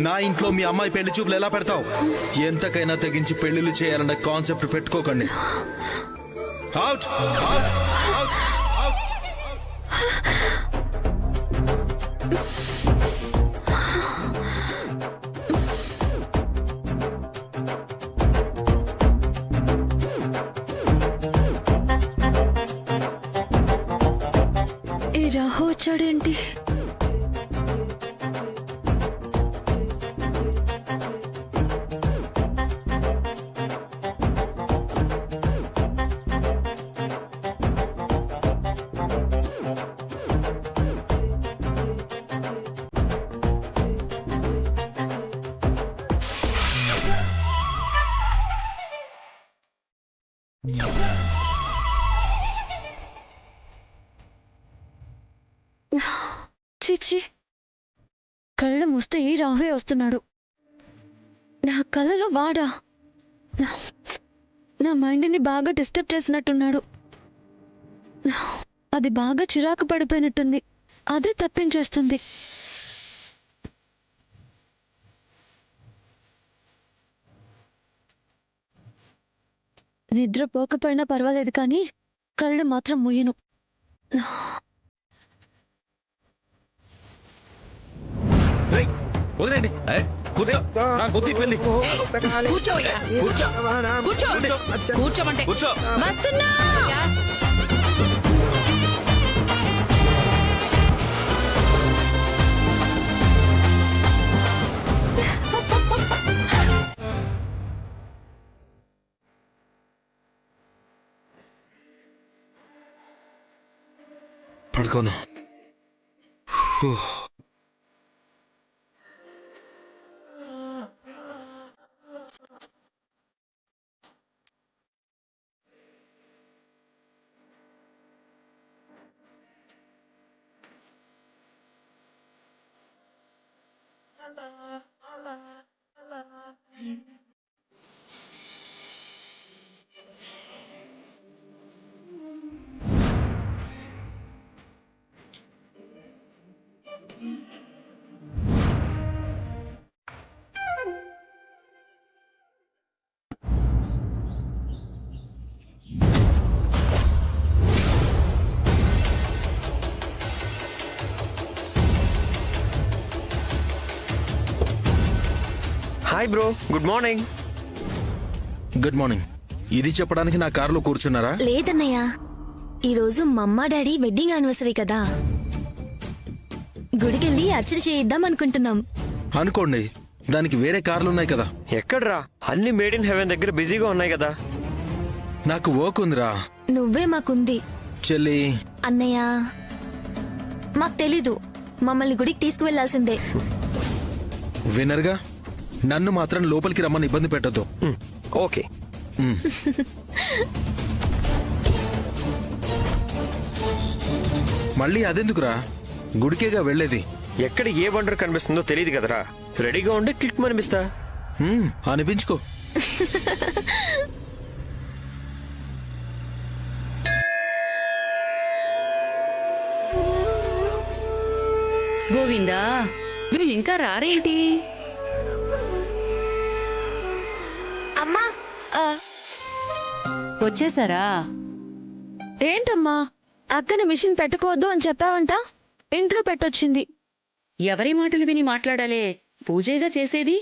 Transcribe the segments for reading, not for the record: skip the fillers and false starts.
నా ఇంట్లో మీ అమ్మాయి పెళ్లి చూపులు ఎలా పెడతావు? ఎంతకైనా తెగించి పెళ్లిళ్ళు చేయాలన్న కాన్సెప్ట్ పెట్టుకోకండి. Out out out out. ఈ రాహు వచ్చాడేంటి? చీచి, కళ్ళ మూస్తే ఈ రాహువే వస్తున్నాడు. నా కళ్ళలో వాడా? నా మైండ్ని బాగా డిస్టర్బ్ చేసినట్టున్నాడు. అది బాగా చిరాకు పడిపోయినట్టుంది. అదే తప్పించేస్తుంది. నిద్ర పోకపోయినా పర్వాలేదు కానీ కళ్ళు మాత్రం ముయ్యను. వదిలేండి, కూర్చో. నా కొద్ది పెళ్లి. కూర్చోమంటే కూర్చో. వస్తున్నా. పడుకోను. Hi bro, good morning. Good morning. ఇది చెప్పడానికి నా కారులో కూర్చున్నారా? లేదన్నయ్య, ఈరోజు మమ్మ డాడీ వెడ్డింగ్ యానివర్సరీ కదా, గుడికెళ్ళి అర్చన చేయిద్దాం అనుకుంటున్నాం. అనుకోండి, దానికి వేరే కార్లు ఉన్నాయి కదా. ఎక్కడ్రా, అన్ని మేడ్ ఇన్ హెవెన్ దగ్గర బిజీగా ఉన్నాయి కదా. నాకు వర్క్ ఉందిరా. నువ్వే మాకుంది. చెల్లి, అన్నయ్య, మాకు తెలీదు, మమ్మల్ని గుడికి తీసుకువెళ్లాల్సిందే. వినర్గా, నన్ను మాత్రం లోపలికి రమ్మని ఇబ్బంది పెట్టద్దు. ఓకే. మళ్ళీ అదెందుకురా? గుడికేగా వెళ్లేది. ఎక్కడ ఏ వండర్ కనిపిస్తుందో తెలియదు కదరా. రెడీగా ఉండి క్లిక్ అనిపిస్తా. అనిపించుకో. గోవిందా, వీళ్ళు ఇంకా రారేంటి? అమ్మా, వచ్చేసారా? ఏంటమ్మా, అక్కని మిషన్ పెట్టుకోవద్దు అని చెప్పావంట, ఇంట్లో పెట్టొచ్చింది. ఎవరి మాటలు విని మాట్లాడాలే? పూజేగా చేసేది.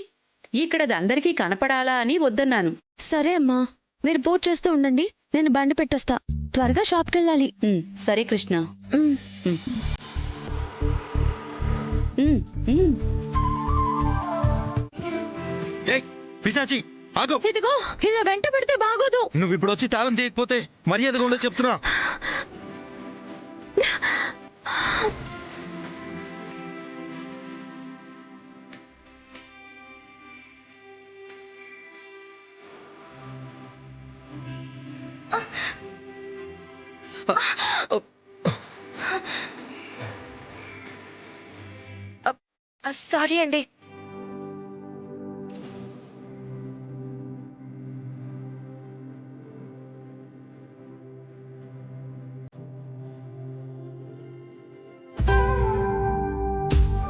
ఇక్కడది అందరికీ కనపడాలా అని వద్దన్నాను. సరే అమ్మా, మీరు పూజ చేస్తూ ఉండండి, నేను బండి పెట్టొస్తా. త్వరగా షాప్కెళ్ళాలి. సరే కృష్ణ. పిశాచి, ఆగు. ఇదిగో, ఇలా వెంట పెడితే బాగోదు. నువ్వు ఇప్పుడు వచ్చి తాళం తీయకపోతే మర్యాదగా ఉండదు చెప్తున్నా. సారీ అండి.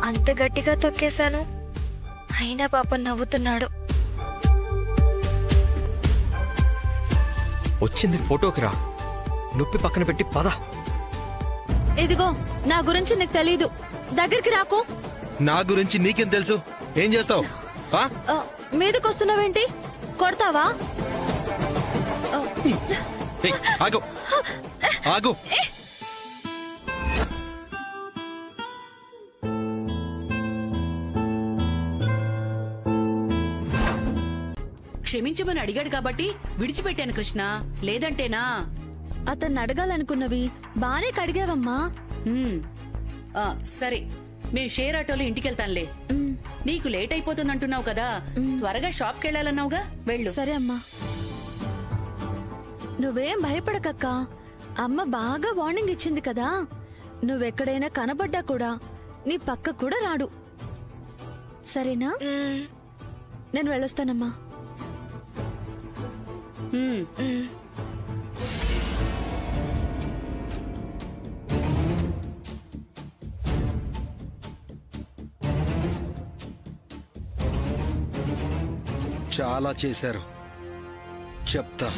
అంత గట్టిగా తొక్కేశాను. అయినా పాప నవ్వుతున్నాడు. వచ్చింది ఫోటోకి రా, నొప్పి పక్కన పెట్టి పద. ఇదిగో నా గురించి నీకు తెలీదు, దగ్గరికి రాకు. నా గురించి నీకేం తెలుసు? ఏం చేస్తావు? మీదకొస్తున్నావేంటి? కొడతావా? ఆగు ఆగు. క్షమించమని అడిగాడు కాబట్టి విడిచిపెట్టాను కృష్ణ, లేదంటేనా? అతన్ని అడగాలనుకున్నవి బానే కడిగావమ్మా. సరే, మేం షేర్ ఆటోలో ఇంటికెళ్తాంలే. నీకు లేట్ అయిపోతుందంటున్నావు కదా, త్వరగా షాప్కి వెళ్ళాలన్నావుగా, వెళ్ళు. సరే అమ్మా. నువ్వేం భయపడకక్క, అమ్మ బాగా వార్నింగ్ ఇచ్చింది కదా. నువ్వెక్కడైనా కనబడ్డా కూడా నీ పక్క కూడా రాడు. సరేనా? నేను వెళ్ళొస్తానమ్మా. చాలా చేశారు, చెప్తా.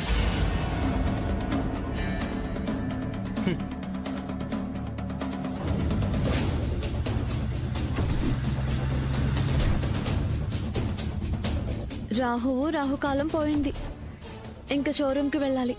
రాహుకాలం పోయింది, ఇంకా షోరూంకి వెళ్ళాలి.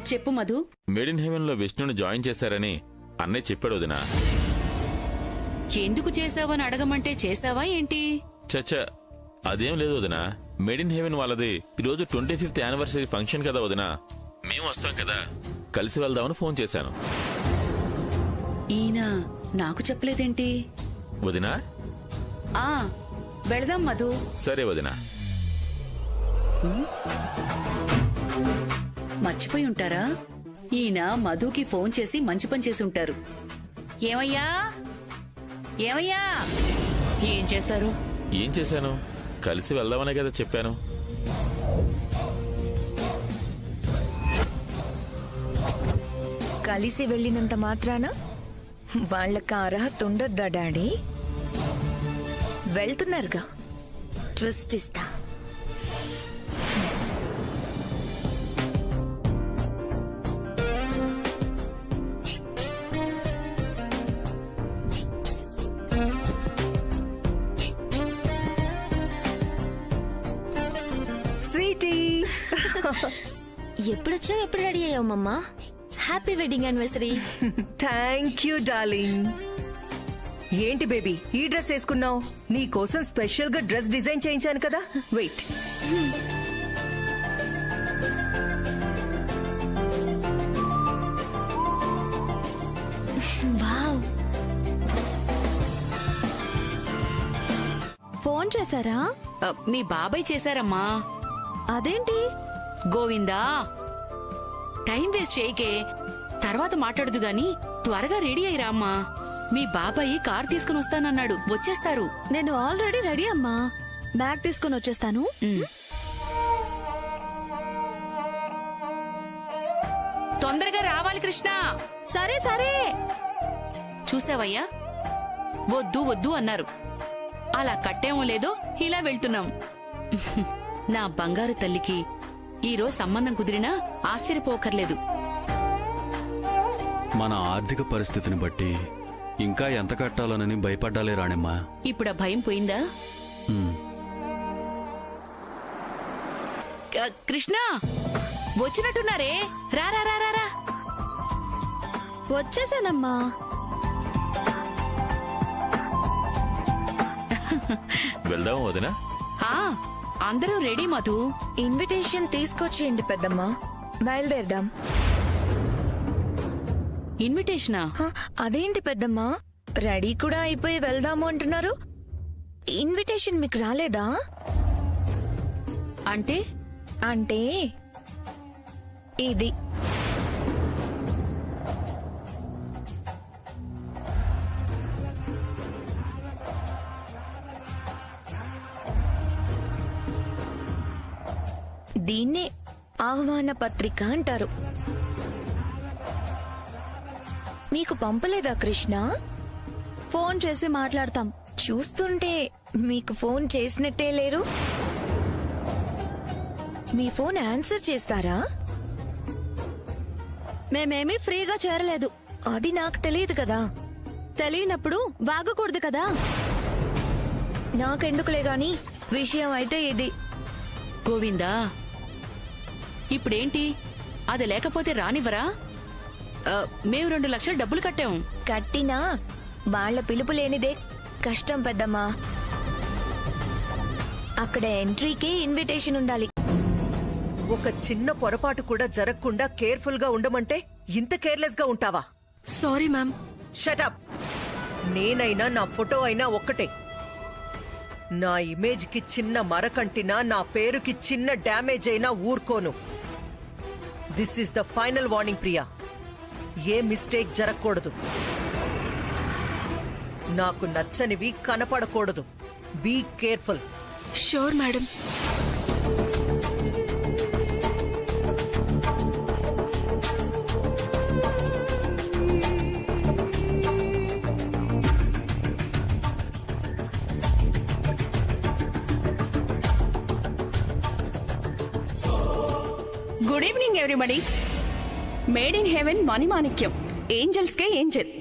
చెప్పు మధు. మేడ్ ఇన్ హెవెన్ లో విష్ణుని జాయిన్ చేశారని అన్నయ్య చెప్పాడు వదినా. ఎందుకు చేసావని అడగమంటే చేసావా ఏంటి? చచ్చా, అదేం లేదు వదినా. మేడ్ ఇన్ హెవెన్ వాళ్ళది ఈరోజు 25th యానివర్సరీ ఫంక్షన్ కదా వదినా. మేము వస్తాం కదా, కలిసి వెళ్దామని ఫోన్ చేశాను. ఈయన నాకు చెప్పలేదేంటి వదినా? వెళదాం మధు. సరే వదినా. మర్చిపోయి ఉంటారా? ఈయన మధుకి ఫోన్ చేసి మంచి పని చేసి ఉంటారు. ఏమయ్యా ఏమయ్యా, ఏం చేశారు? ఏం చేశాను? కలిసి వెళ్దామనే కదా చెప్పాను. కలిసి వెళ్ళినంత మాత్రాన వాళ్ళకి అర్హత ఉండొద్దా డాడీ? వెళ్తున్నారుగా, ట్విస్ట్ ఇస్తా. ఎప్పుడొచ్చావు, ఎప్పుడు రెడీ అయ్యావు మమ్మా? Happy wedding anniversary. Thank you darling. ఏంటి బేబీ ఈ డ్రెస్ వేసుకున్నావు? నీ కోసం స్పెషల్ గా డ్రెస్ డిజైన్ చేయించాను కదా, వెయిట్. ఫోన్ చేశారా? మీ బాబాయ్ చేశారమ్మా. అదేంటి? గోవిందా, టైం వేస్ట్ చేయకే, తర్వాత మాట్లాడదు గాని త్వరగా రెడీ అయ్యిరా అమ్మా. మీ బాబాయి కార్ తీసుకుని వస్తానన్నాడు, వచ్చేస్తారు. నేను ఆల్రెడీ రెడీ అమ్మా, బ్యాగ్ తీసుకుని వచ్చేస్తాను. తొందరగా రావాలి కృష్ణ. సరే సరే. చూసావయ్యా, వద్దు వద్దు అన్నారు, అలా కట్టేమో లేదో ఇలా వెళ్తున్నాం. నా బంగారు తల్లికి ఈరోజు సంబంధం కుదిరినా ఆశ్చర్యపోకర్లేదు. మన ఆర్థిక పరిస్థితిని బట్టి ఇంకా ఎంత కట్టాలోనని భయపడ్డాలే రాణిమ్మా. ఇప్పుడు ఆ భయం పోయిందా? కృష్ణ వచ్చినట్టున్నారే, రారా రారా రా. వచ్చేసానమ్మా. వెళ్దాం వదినా. అందరూ రెడీ మధు. ఇన్విటేషన్ తీసుకొచ్చేయండి పెద్దమ్మా, బయలుదేరదాం. ఇన్విటేషనా? అదేంటి పెద్దమ్మా, రెడీ కూడా అయిపోయి వెళ్దాము అంటున్నారు. ఇన్విటేషన్ మీకు రాలేదా? అంటే అంటే ఇది దీన్నే ఆహ్వాన పత్రిక అంటారు. మీకు పంపలేదా కృష్ణ? ఫోన్ చేసి మాట్లాడతాం. చూస్తుంటే మీకు ఫోన్ చేసినట్టే లేరు. మీ ఫోన్ ఆన్సర్ చేస్తారా? మేమేమీ ఫ్రీగా చేరలేదు. అది నాకు తెలియదు కదా. తెలియనప్పుడు వాగకూడదు కదా. నాకెందుకులే గాని, విషయం అయితే ఇది. గోవిందా, ఇప్పుడేంటి? అది లేకపోతే రానివ్వరా? మేము 2 లక్షలు డబ్బులు కట్టాం. కట్టినా వాళ్ళ పిలుపు లేనిదే కష్టం పెద్దమ్మా. అక్కడ ఎంట్రీకి ఇన్విటేషన్ ఉండాలి. ఒక చిన్న పొరపాటు కూడా జరగకుండా కేర్ఫుల్ గా ఉండమంటే ఇంత కేర్లెస్ గా ఉంటావా? Sorry ma'am. షటప్. నేనైనా నా ఫోటో అయినా ఒక్కటే. నా ఇమేజ్ కి చిన్న మరకంటినా, నా పేరుకి చిన్న డ్యామేజ్ అయినా ఊరుకోను. This is the final warning Priya. ఏ మిస్టేక్ జరగకూడదు. నాకు నచ్చనివి కనపడకూడదు. Be careful. Sure madam. Good evening everybody. Made in heaven మణిమాణిక్యం, ఏంజల్స్ కే ఏంజల్.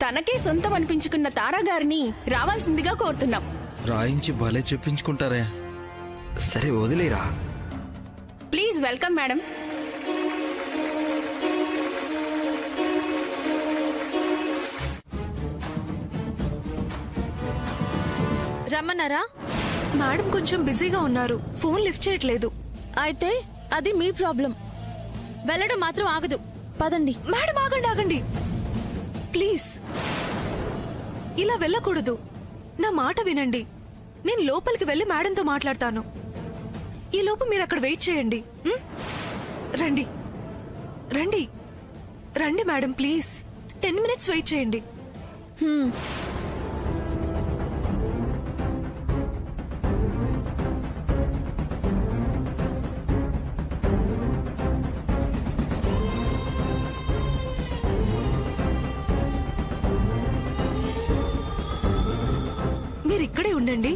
తనకే సొంతం అనిపించుకున్న తారా గారిని రావాల్సిందిగా కోరుతున్నాం. రాయించి భలే చెప్పించుకుంటారే. సరే వదిలేరా. Please welcome madam. రమ్మన్నారా? మేడం కొంచెం బిజీగా ఉన్నారు, ఫోన్ లిఫ్ట్ చేయట్లేదు. అయితే అది మీ ప్రాబ్లం. వెళ్ళడం మాత్రం ఆగదు. పదండి. మేడం ఆగండి ఆగండి ప్లీజ్. ఇలా వెళ్ళకూడదు. నా మాట వినండి. నేను లోపలికి వెళ్ళి మేడంతో మాట్లాడతాను. ఈ లోపు మీరు అక్కడ వెయిట్ చేయండి. రండి రండి రండి మేడం, ప్లీజ్ 10 మినిట్స్ వెయిట్ చేయండి. మీరు ఇక్కడే ఉండండి.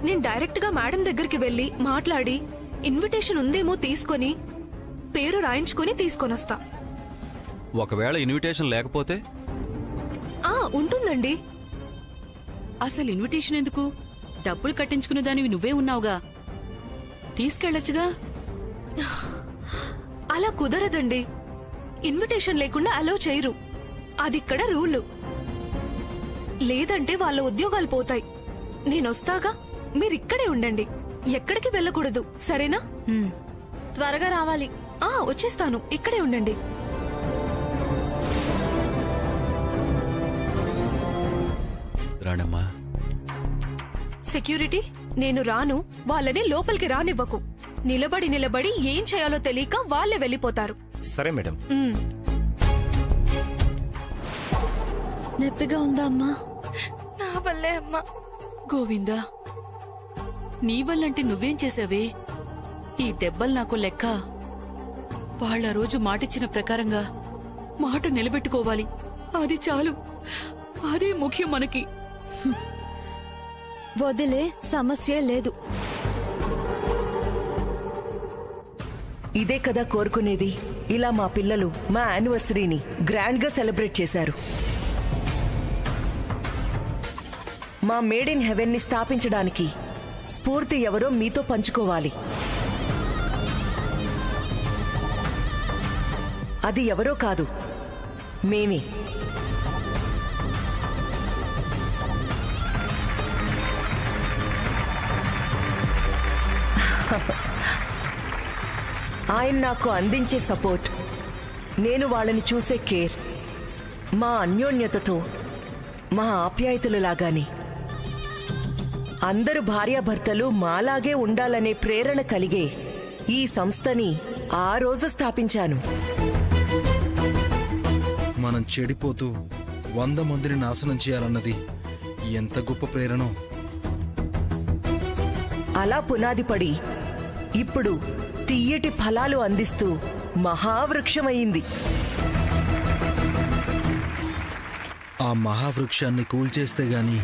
నేను డైరెక్ట్ గా మేడం దగ్గరికి వెళ్లి మాట్లాడి ఇన్విటేషన్ ఉందేమో తీసుకొని పేరు రాయించుకొని తీసుకొనొస్తా. ఒకవేళ ఇన్విటేషన్ లేకపోతే? ఉంటుందండి. అసలు ఇన్విటేషన్ ఎందుకు? డబ్బులు కట్టించుకునే దానివి నువ్వే ఉన్నావుగా, తీసుకెళ్లొచ్చుగా. అలా కుదరదండి. ఇన్విటేషన్ లేకుండా అలౌ చేయరు. అదిక్కడ రూలు. లేదంటే వాళ్ళ ఉద్యోగాలు పోతాయి. నేనొస్తాగా, మీరిక్కడే ఉండండి. ఎక్కడికి వెళ్ళకూడదు, సరేనా? త్వరగా రావాలి. వచ్చేస్తాను, ఇక్కడే ఉండండి. రాణమ్మా. సెక్యూరిటీ, నేను రాను. వాళ్ళని లోపలికి రానివ్వకు. నిలబడి నిలబడి ఏం చేయాలో తెలియక వాళ్ళే వెళ్ళిపోతారు. సరే మేడం. నొప్పిగా ఉందా అమ్మా? నా వల్లే అమ్మా. గోవిందా, నీ వల్లంటే నువ్వేం చేసావే? ఈ దెబ్బలు నాకు లెక్క. వాళ్ళ రోజు మాటిచ్చిన ప్రకారంగా మాట నిలబెట్టుకోవాలి. అది చాలు. అదే ముఖ్యం మనకి. వదిలే సమస్య లేదు. ఇదే కదా కోరుకునేది. ఇలా మా పిల్లలు మా యానివర్సరీని గ్రాండ్ గా సెలబ్రేట్ చేశారు. మా మేడ్ ఇన్ హెవెన్ ని స్థాపించడానికి స్ఫూర్తి ఎవరో మీతో పంచుకోవాలి. అది ఎవరో కాదు, మేమే. ఆయన నాకు అందించే సపోర్ట్, నేను వాళ్ళని చూసే కేర్, మా అన్యోన్యతతో, మా ఆప్యాయతలులాగాని అందరు భార్యాభర్తలు మాలాగే ఉండాలనే ప్రేరణ కలిగే ఈ సంస్థని ఆ రోజు స్థాపించాను. మనం చెడిపోతూ 100 మందిని నాశనం చేయాలన్నది ఎంత గొప్ప ప్రేరణ. అలా పునాది పడి ఇప్పుడు తియ్యటి ఫలాలు అందిస్తూ మహావృక్షమయింది. ఆ మహావృక్షాన్ని కూల్చేస్తే గాని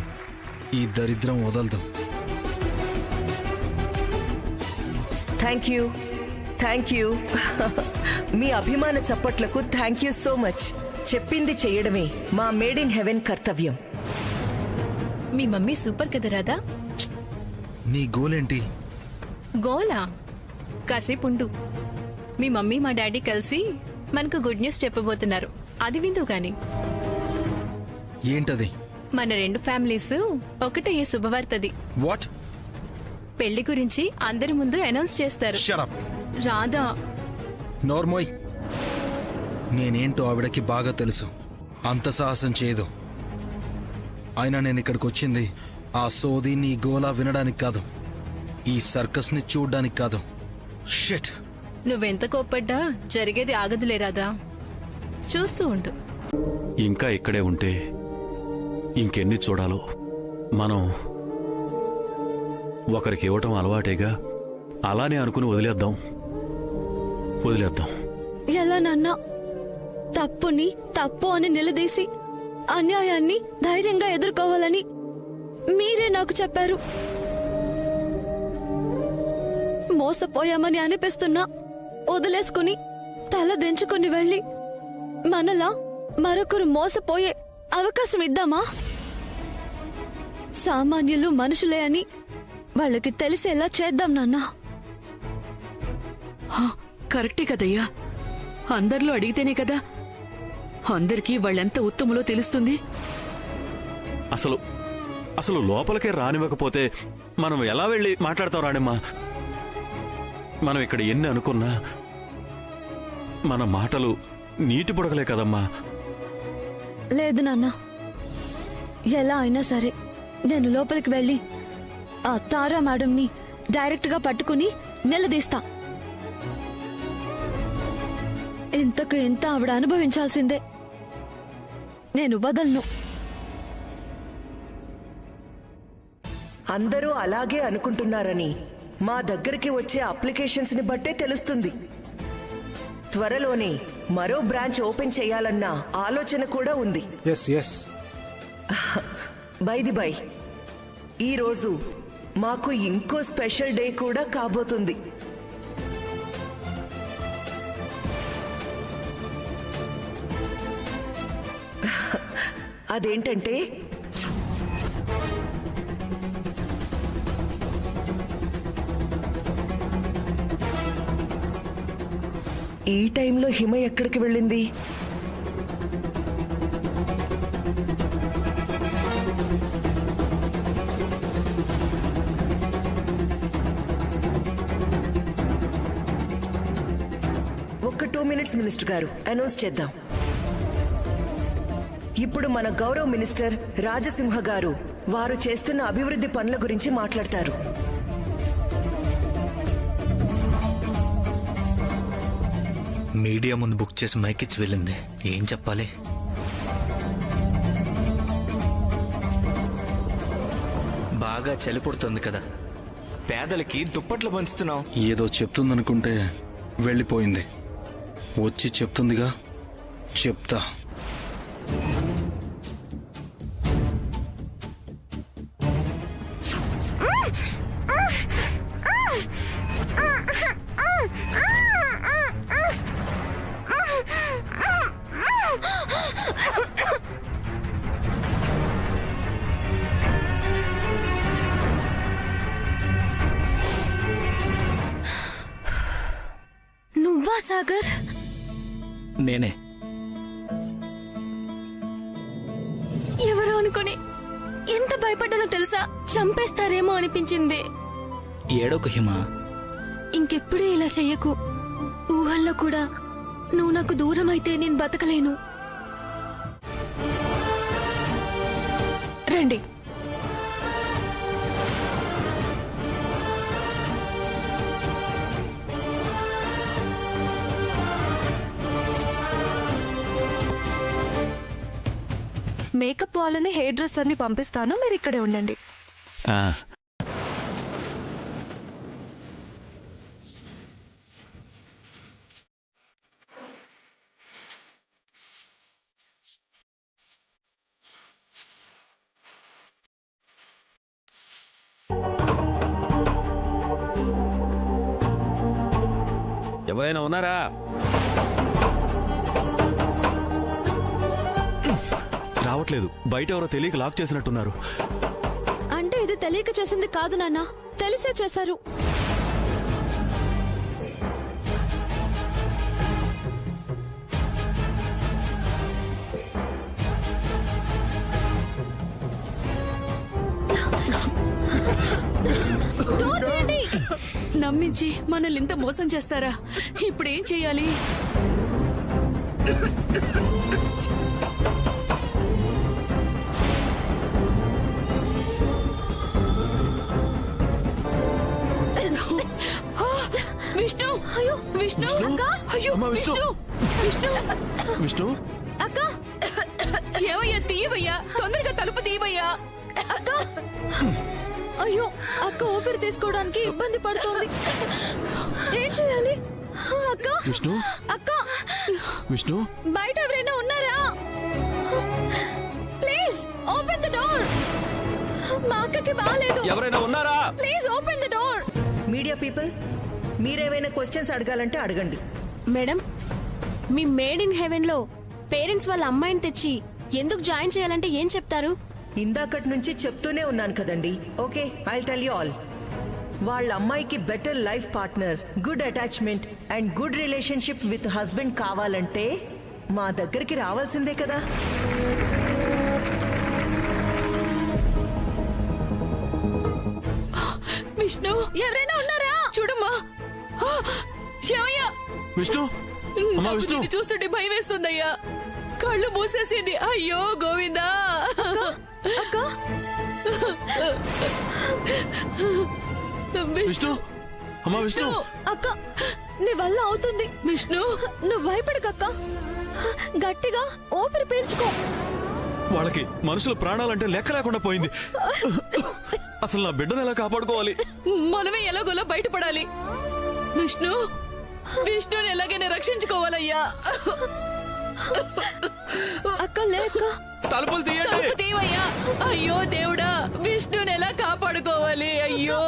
ఈ దరిద్రం వదలదు. థ్యాంక్ యూ మీ అభిమాన చప్పట్లకు థ్యాంక్ యూ సో మచ్. చెప్పింది చెయ్యడమే మా మేడ్ ఇన్ హెవెన్ కర్తవ్యం. మీ మమ్మీ సూపర్ కదా రాధా. నీ గోలేంటి? గోలా కాసేపు ఉండు. మీ మమ్మీ మా డాడీ కలిసి మనకు గుడ్ న్యూస్ చెప్పబోతున్నారు. అది విందు గాని. ఏంటది? మన 2 ఫ్యామిలీస్ ఒకటయ్యే శుభవార్తది. వాట్? పెళ్లి గురించి అందరి ముందు అనౌన్స్ చేస్తారు. Shut up. రాధా నోర్మోయ్. నేనేంటో ఆవిడకి బాగా తెలుసు. అంత సాహసం చేయదు. అయినా నేను ఇక్కడికి వచ్చింది ఆ సోది నీ గోలా వినడానికి కాదు, ఈ సర్కస్ ని చూడ్డానికి కాదు. షిట్. నువ్వెంత కోప్పడ్డా జరిగేది ఆగదులే రాధా. చూస్తూ ఉండు. ఇంకా ఇక్కడే ఉంటే ఇంకెన్ని చూడాలో. మనం ఒకరికి ఇవ్వటం అలవాటేగా, అలానే అనుకుని వదిలేద్దాం. ఎలా నాన్న? తప్పుని తప్పు అని నిలదీసి అన్యాయాన్ని ధైర్యంగా ఎదుర్కోవాలని మీరే నాకు చెప్పారు. మోసపోయామని అనిపిస్తున్నా వదిలేసుకుని తల దించుకుని వెళ్ళి మనలా మరొకరు మోసపోయే అవకాశం ఇద్దామా? సామాన్యులు మనుషులే అని వాళ్ళకి తెలిసేలా చేద్దాం నాన్నా. కరెక్టే కదయ్యా. అందరిలో అడిగితేనే కదా అందరికీ వాళ్ళెంత ఉత్తములో తెలుస్తుంది. అసలు లోపలికే రానివ్వకపోతే మనం ఎలా వెళ్ళి మాట్లాడతాం రాణిమ్మా? మనం ఇక్కడ ఎన్ని అనుకున్నా మన మాటలు నీటి బుడగలే కదమ్మా. లేదు నాన్న, ఎలా అయినా సరే నేను లోపలికి వెళ్ళి ఆ తారా మేడంని డైరెక్ట్ గా పట్టుకుని నిలదీస్తా. ఇంతకు ఇంత ఆవిడ అనుభవించాల్సిందే. నేను వదలను. అందరూ అలాగే అనుకుంటున్నారని మా దగ్గరికి వచ్చే అప్లికేషన్స్ ని బట్టే తెలుస్తుంది. త్వరలోనే మరో బ్రాంచ్ ఓపెన్ చేయాలన్న ఆలోచన కూడా ఉంది. బై ది బై, ఈ రోజు మాకు ఇంకో స్పెషల్ డే కూడా కాబోతుంది. అదేంటంటే ఈ టైంలో హిమ ఎక్కడికి వెళ్ళింది? ఒక్క 2 minutes మినిస్టర్ గారు, అనౌన్స్ చేద్దాం. ఇప్పుడు మన గౌరవ మినిస్టర్ రాజసింహ గారు వారు చేస్తున్న అభివృద్ధి పనుల గురించి మాట్లాడతారు. మీడియా ముందు బుక్ చేసి మైక్ ఇచ్చి వెళ్ళింది. ఏం చెప్పాలి? బాగా చలి పుడుతుంది కదా, పేదలకి దుప్పట్లు పంచుతున్నాం. ఏదో చెప్తుందనుకుంటే వెళ్ళిపోయింది. వచ్చి చెప్తుందిగా, చెప్తా. నువ్వా సాగర్? నేనే. ఎవరు అనుకుని ఎంత భయపడ్డానో తెలుసా? చంపేస్తారేమో అనిపించింది. ఏడోకు హిమ, ఇంకెప్పుడు ఇలా చెయ్యకు. ఊహల్లో కూడా నువ్వు నాకు దూరం అయితే నేను బతకలేను. రండి. మేకప్ వాళ్ళని హెయిర్ డ్రెస్సర్ని పంపిస్తాను, మీరు ఇక్కడే ఉండండి. ఎవరైనా ఉన్నారా? రావట్లేదు. బయట ఎవరో తెలియక లాక్ చేసినట్టున్నారు. అంటే ఇది తెలియక చేసింది కాదు నాన్న, తెలిసే చేశారు. నమ్మించి మనల్ని ఇంత మోసం చేస్తారా? ఇప్పుడు ఏం చేయాలి? విష్ణు, అయ్యో విష్ణు, అయ్యో విష్ణు, విష్ణు, విష్ణు, అక్క, ఏవయ్యా తీయవయ్యా, తొందరగా తలుపు తీయవయ్యా. అక్క, అయ్యో అక్క ఊపిరి తీసుకోవడానికి ఇబ్బంది పడుతోంది. ఏం చేయాలి? అక్క, విష్ణు, అక్క, విష్ణు, బయట ఎవరైనా ఉన్నారా? Please open the door. మా అక్కకి బాలేదు. ఎవరైనా ఉన్నారా? Please open the door. Media people, మీరేమైనా క్వశ్చన్స్ అడగాలంటే అడగండి. Madam, me made in haven లో పేరెంట్స్ వాళ్ళ అమ్మాయిని తెచ్చి ఎందుకు జాయిన్ చేయాలంటే ఏం చెప్తారు? ఇందాకటి నుంచి చెప్తూనే ఉన్నాను కదండి. Okay, I tell you all. వాళ్ళ అమ్మాయికి better life partner, good attachment and good relationship with husband కావాలంటే మా దగ్గరికి రావాల్సిందే కదా. విష్ణు, ఎవరైనా ఉన్నారా? చూడమ్మా. ఏమయ్యా? విష్ణు, అమ్మా విష్ణు, చూస్తుంటే భయం వేస్తుందయ్యా. కళ్ళు మూసేసింది. అయ్యో గోవిందా. అక్క, విష్ణు, అమ్మా విష్ణు, అక్క నీ వల్ల అవుతుంది. విష్ణు, నువ్వు భయపడకక్క, గట్టిగా ఊపిరి పీల్చుకో. వాళ్ళకి మనుషుల ప్రాణాలంటే లెక్క లేకుండా పోయింది. అసలు నా బిడ్డను ఎలా కాపాడుకోవాలి? మనమే ఎలాగోలా బయటపడాలి. విష్ణు, విష్ణుని ఎలాగైనా రక్షించుకోవాలయ్యా. అక్క లేక తలుపులు తీయండి. తీవయ్యా. అయ్యో దేవుడా, విష్ణుని ఎలా కాపాడుకోవాలి? అయ్యో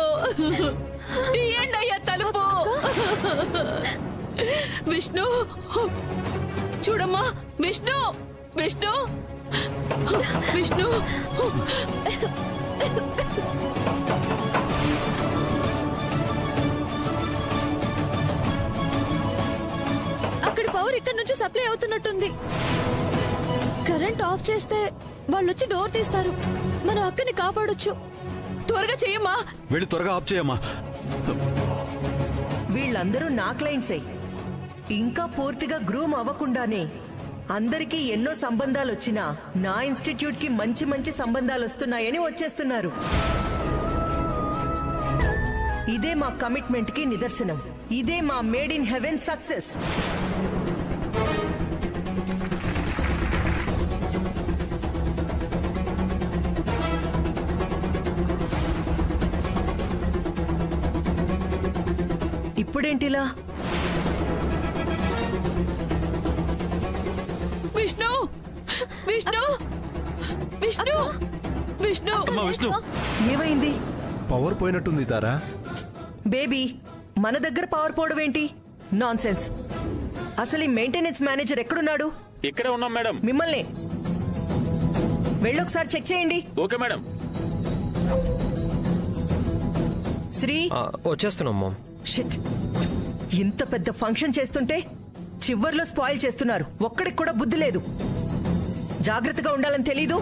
తీయండి అయ్యా తలుపు. విష్ణు, చూడమ్మా. విష్ణు, విష్ణు, విష్ణు. అక్కడ పవర్ ఇక్కడ నుంచి సప్లై అవుతున్నట్టుంది. కరెంట్ ఆఫ్ చేస్తే వాళ్ళు వచ్చి డోర్ తీస్తారు. మనం అక్కని కాపాడొచ్చు. త్వరగా చెయ్యమ్మా. వెళ్ళి త్వరగా ఆఫ్ చేయమ్మా. వీళ్ళందరూ నా క్లయింట్సే. ఇంకా పూర్తిగా గ్రూమ్ అవ్వకుండానే అందరికీ ఎన్నో సంబంధాలు వచ్చినా నా ఇన్స్టిట్యూట్ కి మంచి మంచి సంబంధాలు వస్తున్నాయని వచ్చేస్తున్నారు. ఇదే మా కమిట్మెంట్ కి నిదర్శనం. ఇదే మా మేడ్ ఇన్ హెవెన్ సక్సెస్. ఇప్పుడేంటిలా? విష్ణు, విష్ణు, విష్ణు, విష్ణు, విష్ణు, ఏమైంది? పవర్ పోయినట్టుంది తారా. బేబీ, మన దగ్గర పవర్ పోవడం ఏంటి? Nonsense. అసలు ఈ మెయింటెనెన్స్ మేనేజర్ ఎక్కడున్నాడు? ఇక్కడే ఉన్నాం మేడం. మిమ్మల్ని వెళ్ళొకసారి చెక్ చేయండి. Okay madam. శ్రీ, వచ్చేస్తున్నాం మామ్. షిట్, ఇంత పెద్ద ఫంక్షన్ చేస్తుంటే చివర్లో స్పాయిల్ చేస్తున్నారు. ఒక్కడికి కూడా బుద్ధి లేదు. జాగ్రత్తగా ఉండాలని తెలీదు.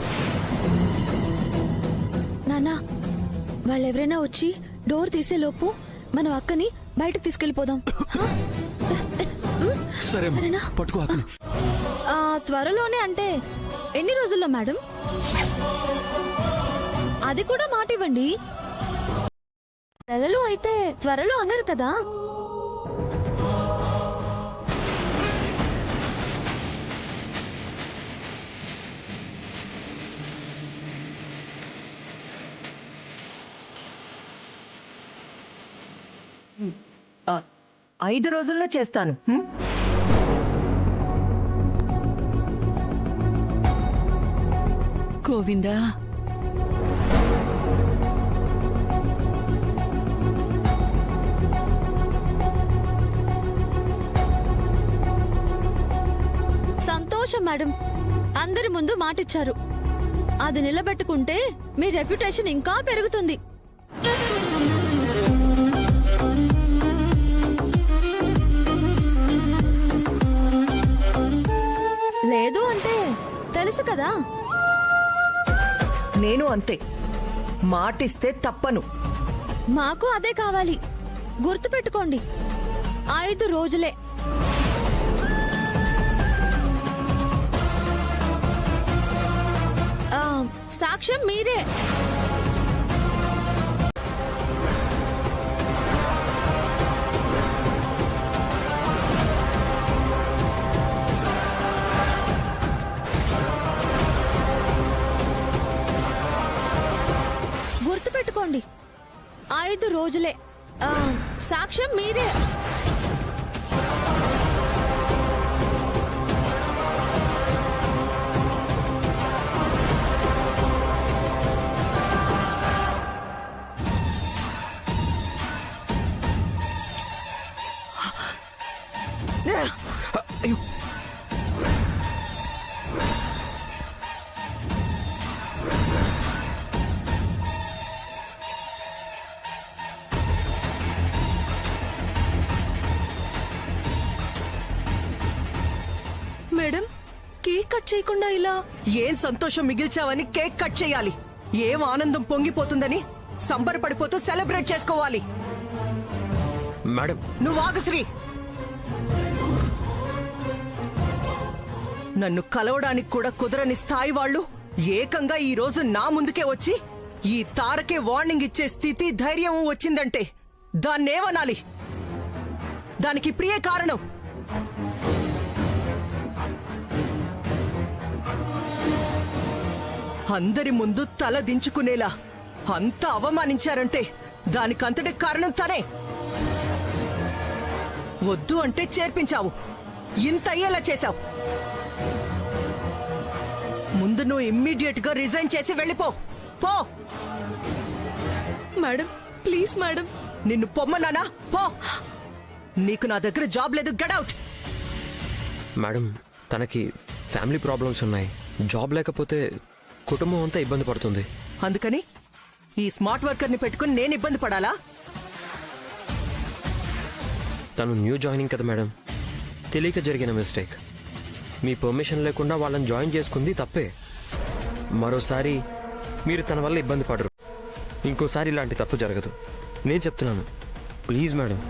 నానా, వాళ్ళెవరైనా వచ్చి డోర్ తీసేలోపు మనం అక్కని బయటకు తీసుకెళ్లిపోదాం. సరే పట్టుకో అక్కని. త్వరలోనే అంటే ఎన్ని రోజుల్లో మేడం? అది కూడా మాట ఇవ్వండి. నెలలు అయితే త్వరలో అన్నారు కదా. ఆ, 5 రోజుల్లో చేస్తాను. గోవిందా, సంతోషం మేడం, అందరి ముందు మాటిచ్చారు. అది నిలబెట్టుకుంటే మీ రెప్యుటేషన్ ఇంకా పెరుగుతుంది. లేదు అంటే తెలుసు కదా. నేను అంతే, మాటిస్తే తప్పను. మాకు అదే కావాలి. గుర్తుపెట్టుకోండి, 5 రోజులే. సాక్ష్యం మీరే. గుర్తుపెట్టుకోండి, 5 రోజులే. సాక్ష్యం మీరే. మేడం, కేక్ కట్ చేయకుండా ఇలా ఏం సంతోషం మిగిల్చావని కేక్ కట్ చేయాలి? ఏం ఆనందం పొంగిపోతుందని సంబరపడిపోతూ సెలబ్రేట్ చేసుకోవాలి. మేడం, నువ్వు ఆగు శ్రీ. నన్ను కలవడానికి కూడా కుదరని స్థాయి వాళ్ళు ఏకంగా ఈ రోజు నా ముందుకే వచ్చి ఈ తారకే వార్నింగ్ ఇచ్చే స్థితి, ధైర్యం వచ్చిందంటే దాన్నేమనాలి? దానికి ప్రియ కారణం. అందరి ముందు తల దించుకునేలా అంత అవమానించారంటే దానికంతటి కారణం తనే. వద్దు అంటే చేర్పించావు, ఇంత అయ్యేలా చేశావు. ముందు నువ్వు ఇమ్మీడియట్ గా రిజైన్ చేసి వెళ్ళిపో. పో. Madam, please madam. నిన్ను పొమ్మన్నానా? పో. నీకు నా దగ్గర జాబ్ లేదు. Get out. మేడం, తనకి ఫ్యామిలీ ప్రాబ్లమ్స్ ఉన్నాయి. జాబ్ లేకపోతే కుటుంబం అంతా ఇబ్బంది పడుతుంది. అందుకని ఈ స్మార్ట్ వర్కర్ ని పెట్టుకుని నేను ఇబ్బంది పడాలా? తను న్యూ జాయినింగ్ కదా మేడం, తెలియక జరిగిన మిస్టేక్. మీ పర్మిషన్ లేకుండా వాళ్ళని జాయిన్ చేసుకుంది తప్పే. మరోసారి మీరు తన వల్ల ఇబ్బంది పడరు. ఇంకోసారి ఇలాంటి తప్పు జరగదు. నేను చెప్తున్నాను, ప్లీజ్ మేడం.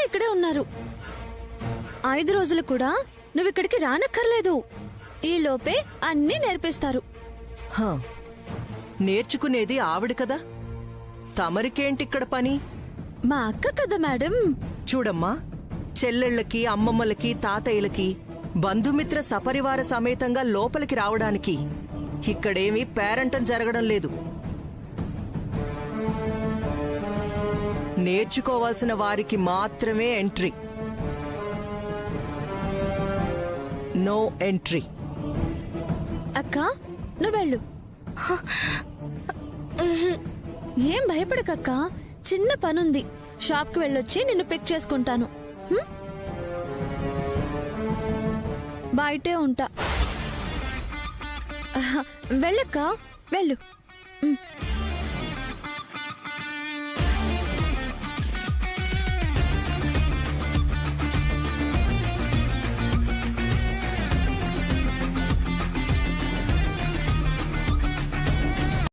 ఇక్కడే ఉన్నారు. 5 రోజులు కూడా నువ్వు ఇక్కడికి రానక్కర్లేదు. ఈ లోపే అన్నీ నేర్పిస్తారు. హా, నేర్చుకునేది ఆవిడ కదా, తమరికేంటిక్కడ పని? మా అక్క కదా మేడం. చూడమ్మా, చెల్లెళ్ళకి, అమ్మమ్మలకి, తాతయ్యలకి బంధుమిత్ర సపరివార సమేతంగా లోపలికి రావడానికి ఇక్కడేమీ పేరంటం జరగడం లేదు. నేర్చుకోవాల్సిన వారికి మాత్రమే ఎంట్రీ, నో ఎంట్రీ. అక్క నువ్వెళ్ళు. ఏం భయపడకక్క, చిన్న పనుంది. షాప్కి వెళ్ళొచ్చి నిన్ను పిక్ చేసుకుంటాను. బయటే ఉంటా. వెళ్ళక్క, వెళ్ళు.